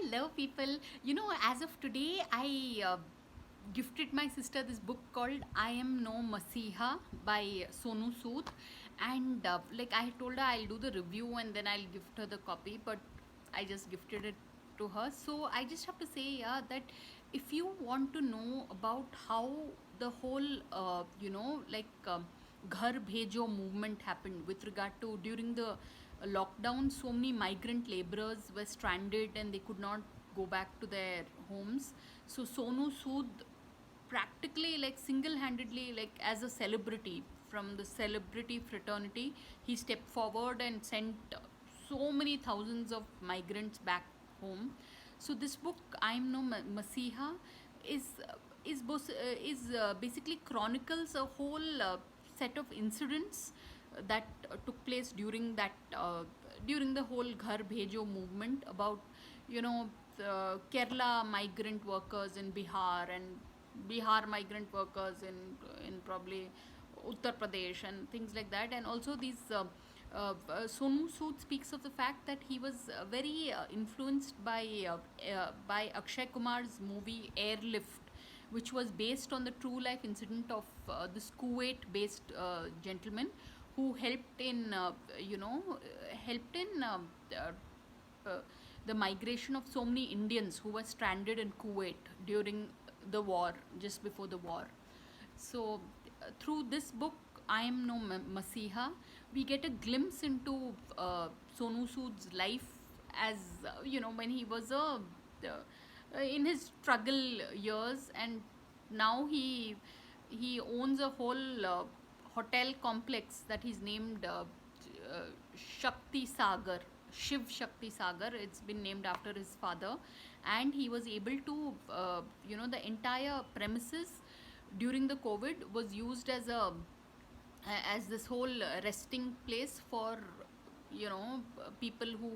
Hello, people. As of today, I gifted my sister this book called I Am No Masiha by Sonu Sood. And like I told her, I'll do the review and then I'll gift her the copy, but I just gifted it to her. So I just have to say, yeah, that if you want to know about how the whole, Ghar Bhejo movement happened with regard to during the lockdown, so many migrant laborers were stranded and they could not go back to their homes. So Sonu Sood practically, like, single-handedly, like as a celebrity from the celebrity fraternity, he stepped forward and sent so many thousands of migrants back home. So this book, I'm No Masiha, is basically chronicles a whole set of incidents that took place during the whole Ghar Bhejo movement, about Kerala migrant workers in Bihar, and Bihar migrant workers in probably Uttar Pradesh and things like that. And also these Sonu Sood speaks of the fact that he was very influenced by Akshay Kumar's movie Airlift, which was based on the true life incident of this Kuwait-based gentleman who helped in uh, the migration of so many Indians who were stranded in Kuwait during the war, just before the war. So, through this book, I Am No Masiha, we get a glimpse into Sonu Sood's life as when he was in his struggle years, and now he owns a whole hotel complex that he's named Shakti Sagar, Shiv Shakti Sagar. It's been named after his father, and he was able to, the entire premises during the COVID was used as this whole resting place for people who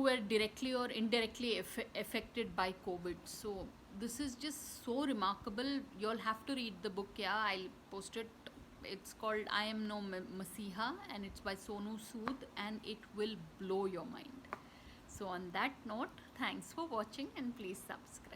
were directly or indirectly affected by COVID. So this is just so remarkable. You'll have to read the book. Yeah, I'll post it. It's called I Am No Masiha, and it's by Sonu Sood, and it will blow your mind. So on that note, thanks for watching, and please subscribe.